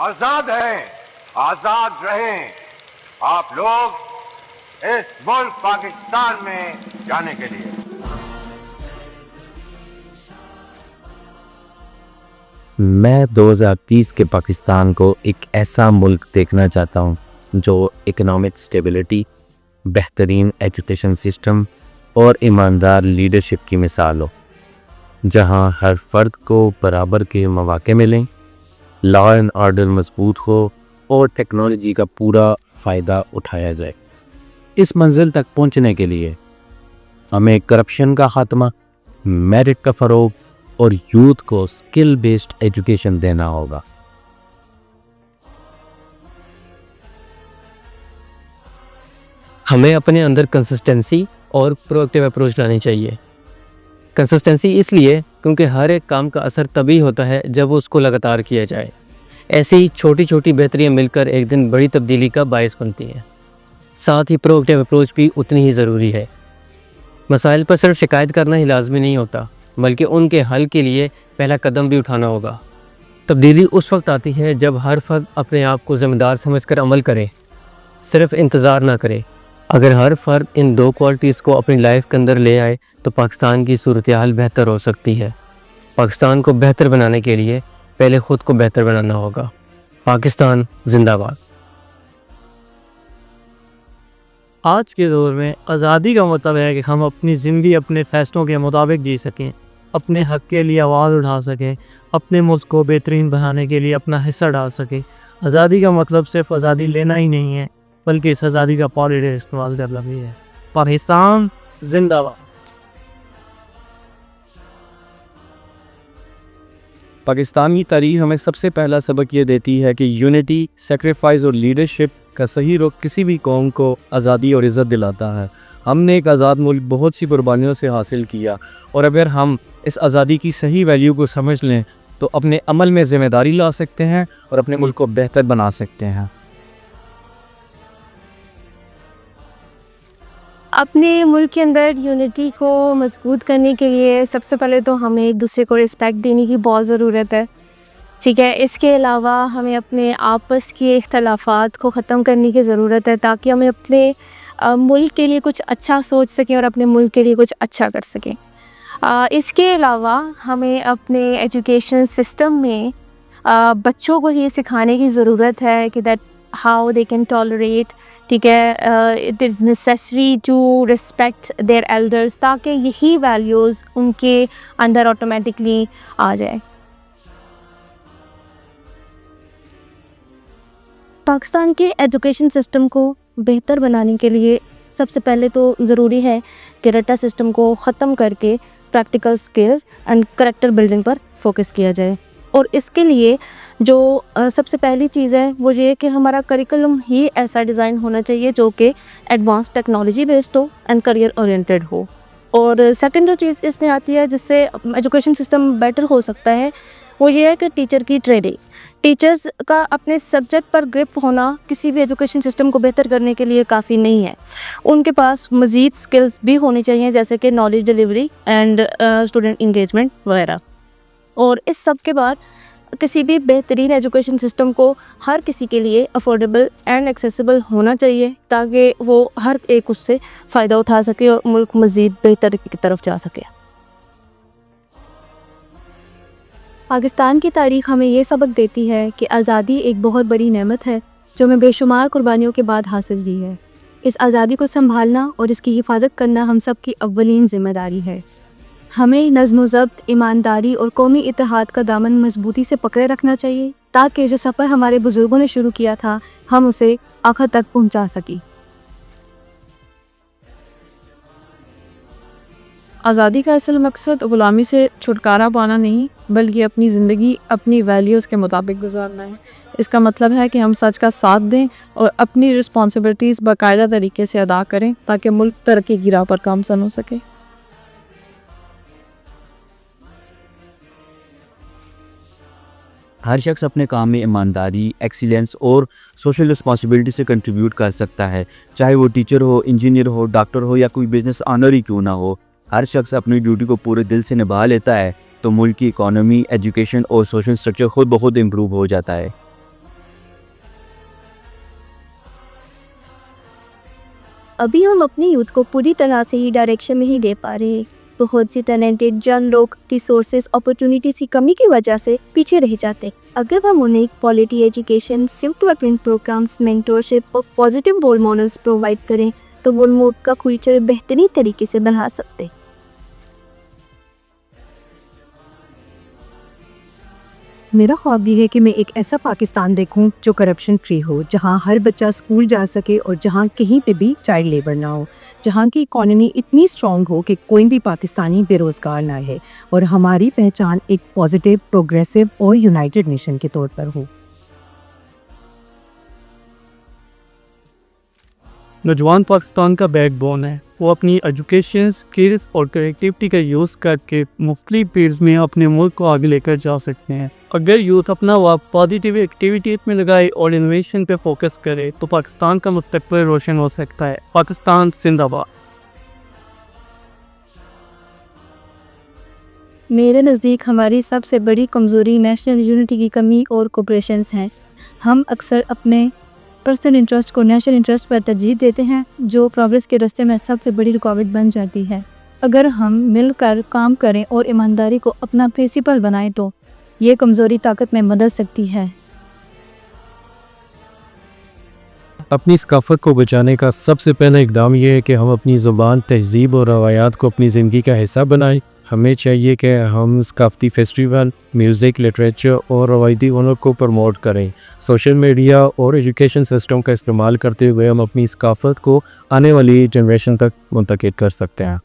آزاد ہیں، آزاد رہیں آپ لوگ اس ملک پاکستان میں جانے کے لیے۔ میں 2030 کے پاکستان کو ایک ایسا ملک دیکھنا چاہتا ہوں جو اکنامک سٹیبلٹی، بہترین ایجوکیشن سسٹم اور ایماندار لیڈرشپ کی مثال ہو، جہاں ہر فرد کو برابر کے مواقع ملیں، لا اینڈ آرڈر مضبوط ہو اور ٹیکنالوجی کا پورا فائدہ اٹھایا جائے۔ اس منزل تک پہنچنے کے لیے ہمیں کرپشن کا خاتمہ، میرٹ کا فروغ اور یوتھ کو سکل بیسڈ ایجوکیشن دینا ہوگا۔ ہمیں اپنے اندر کنسسٹنسی اور پرویکٹیو اپروچ لانی چاہیے۔ کنسسٹنسی اس لیے کیونکہ ہر ایک کام کا اثر تبھی ہوتا ہے جب اس کو لگاتار کیا جائے۔ ایسی چھوٹی چھوٹی بہتریاں مل کر ایک دن بڑی تبدیلی کا باعث بنتی ہیں۔ ساتھ ہی پرویکٹیو اپروچ بھی اتنی ہی ضروری ہے۔ مسائل پر صرف شکایت کرنا ہی لازمی نہیں ہوتا، بلکہ ان کے حل کے لیے پہلا قدم بھی اٹھانا ہوگا۔ تبدیلی اس وقت آتی ہے جب ہر فرد اپنے آپ کو ذمہ دار سمجھ کر عمل کرے، صرف انتظار نہ کرے۔ اگر ہر فرد ان دو کوالٹیز کو اپنی لائف کے اندر لے آئے تو پاکستان کی صورتحال بہتر ہو سکتی ہے۔ پاکستان کو بہتر بنانے کے لیے پہلے خود کو بہتر بنانا ہوگا۔ پاکستان زندہ باد۔ آج کے دور میں آزادی کا مطلب ہے کہ ہم اپنی زندگی اپنے فیصلوں کے مطابق جی سکیں، اپنے حق کے لیے آواز اٹھا سکیں، اپنے ملک کو بہترین بنانے کے لیے اپنا حصہ ڈال سکیں۔ آزادی کا مطلب صرف آزادی لینا ہی نہیں ہے، بلکہ اس آزادی کا پالیٹیکل استعمال کرنا بھی ہے۔ پاکستان زندہ باد۔ پاکستان کی تاریخ ہمیں سب سے پہلا سبق یہ دیتی ہے کہ یونٹی، سیکریفائز اور لیڈرشپ کا صحیح رخ کسی بھی قوم کو آزادی اور عزت دلاتا ہے۔ ہم نے ایک آزاد ملک بہت سی قربانیوں سے حاصل کیا، اور اگر ہم اس آزادی کی صحیح ویلیو کو سمجھ لیں تو اپنے عمل میں ذمہ داری لا سکتے ہیں اور اپنے ملک کو بہتر بنا سکتے ہیں۔ اپنے ملک کے اندر یونٹی کو مضبوط کرنے کے لیے سب سے پہلے تو ہمیں ایک دوسرے کو رسپیکٹ دینے کی بہت ضرورت ہے، ٹھیک ہے۔ اس کے علاوہ ہمیں اپنے آپس کے اختلافات کو ختم کرنے کی ضرورت ہے تاکہ ہمیں اپنے ملک کے لیے کچھ اچھا سوچ سکیں اور اپنے ملک کے لیے کچھ اچھا کر سکیں۔ اس کے علاوہ ہمیں اپنے ایجوکیشن سسٹم میں بچوں کو یہ سکھانے کی ضرورت ہے کہ that how they can tolerate, ٹھیک ہے، it is necessary to respect their elders, تاکہ یہی ویلیوز ان کے اندر آٹومیٹکلی آ جائے۔ پاکستان کے ایجوکیشن سسٹم کو بہتر بنانے کے لیے سب سے پہلے تو ضروری ہے کہ رٹا سسٹم کو ختم کر کے practical skills and character building per focus کیا جائے۔ اور اس کے لیے جو سب سے پہلی چیز ہے وہ یہ ہے کہ ہمارا کریکلم ہی ایسا ڈیزائن ہونا چاہیے جو کہ ایڈوانس ٹیکنالوجی بیسڈ ہو اینڈ کریئر اورینٹیڈ ہو۔ اور سیکنڈ جو چیز اس میں آتی ہے جس سے ایجوکیشن سسٹم بیٹر ہو سکتا ہے وہ یہ ہے کہ ٹیچر کی ٹریننگ۔ ٹیچرز کا اپنے سبجیکٹ پر گرپ ہونا کسی بھی ایجوکیشن سسٹم کو بہتر کرنے کے لیے کافی نہیں ہے، ان کے پاس مزید سکلز بھی ہونی چاہیے جیسے کہ knowledge delivery and student engagement وغیرہ۔ اور اس سب کے بعد کسی بھی بہترین ایجوکیشن سسٹم کو ہر کسی کے لیے افورڈیبل اینڈ ایکسیسیبل ہونا چاہیے تاکہ وہ ہر ایک اس سے فائدہ اٹھا سکے اور ملک مزید بہتر کی طرف جا سکے۔ پاکستان کی تاریخ ہمیں یہ سبق دیتی ہے کہ آزادی ایک بہت بڑی نعمت ہے جو ہمیں بے شمار قربانیوں کے بعد حاصل ہوئی ہے۔ اس آزادی کو سنبھالنا اور اس کی حفاظت کرنا ہم سب کی اولین ذمہ داری ہے۔ ہمیں نظم و ضبط، ایمانداری اور قومی اتحاد کا دامن مضبوطی سے پکڑے رکھنا چاہیے تاکہ جو سفر ہمارے بزرگوں نے شروع کیا تھا ہم اسے آخر تک پہنچا سکیں۔ آزادی کا اصل مقصد غلامی سے چھٹکارا پانا نہیں بلکہ اپنی زندگی اپنی ویلیوز کے مطابق گزارنا ہے۔ اس کا مطلب ہے کہ ہم سچ کا ساتھ دیں اور اپنی رسپانسبلٹیز باقاعدہ طریقے سے ادا کریں تاکہ ملک ترقی کی راہ پر گامزن ہو سکے۔ ہر شخص اپنے کام میں ایمانداری، ایکسیلنس اور سوشل رسپانسبلٹی سے کنٹریبیوٹ کر سکتا ہے، چاہے وہ ٹیچر ہو، انجینئر ہو، ڈاکٹر ہو یا کوئی بزنس آنر ہی کیوں نہ ہو۔ ہر شخص اپنی ڈیوٹی کو پورے دل سے نبھا لیتا ہے تو ملک کی اکانومی، ایجوکیشن اور سوشل سٹرکچر خود بخود امپروو ہو جاتا ہے۔ ابھی ہم اپنے یوتھ کو پوری طرح سے ہی ڈائریکشن میں ہی دے پا رہے ہیں. بہت سی ٹیلنٹڈ جن لوگ ریسورسز اپرچونیٹیز کی کمی کی وجہ سے پیچھے رہ جاتے. اگر ہم انہیں quality education, software training programs, mentorship اور پازیٹیو رول ماڈلز پرووائڈ کریں تو وہ ملک کا فیوچر بہترین طریقے سے بنا سکتے. میرا خواب یہ ہے کہ میں ایک ایسا پاکستان دیکھوں جو کرپشن فری ہو، جہاں ہر بچہ اسکول جا سکے اور جہاں کہیں پہ بھی چائلڈ لیبر نہ ہو، جہاں کی اکانومی اتنی اسٹرانگ ہو کہ کوئی بھی پاکستانی بے روزگار نہ ہے اور ہماری پہچان ایک پازیٹیو، پروگریسو اور یونائٹڈ نیشن کے طور پر ہو. نوجوان پاکستان کا بیک بون ہے. وہ اپنی ایجوکیشن، اسکلز اور کریٹیوٹی کا یوز کر کے مختلف فیلڈز میں اپنے ملک کو آگے لے کر جا سکتے ہیں. اگر یوتھ اپنا وقت پازیٹیو ایکٹیویٹیز میں لگائے اور انوویشن پہ فوکس کرے تو پاکستان کا مستقبل روشن ہو سکتا ہے. پاکستان زندہ باد. میرے نزدیک ہماری سب سے بڑی کمزوری نیشنل یونٹی کی کمی اور کوپریشنز ہیں. ہم اکثر اپنے پرسنل انٹرسٹ کو نیشنل انٹرسٹ پر ترجیح دیتے ہیں، جو پروگریس کے راستے میں سب سے بڑی رکاوٹ بن جاتی ہے. اگر ہم مل کر کام کریں اور ایمانداری کو اپنا پرنسپل بنائیں تو یہ کمزوری طاقت میں بدل سکتی ہے. اپنی ثقافت کو بچانے کا سب سے پہلا اقدام یہ ہے کہ ہم اپنی زبان، تہذیب اور روایات کو اپنی زندگی کا حصہ بنائیں. ہمیں چاہیے کہ ہم ثقافتی فیسٹیول، میوزک، لٹریچر اور روایتی ہنر کو پروموٹ کریں. سوشل میڈیا اور ایجوکیشن سسٹم کا استعمال کرتے ہوئے ہم اپنی ثقافت کو آنے والی جنریشن تک منتقل کر سکتے ہیں.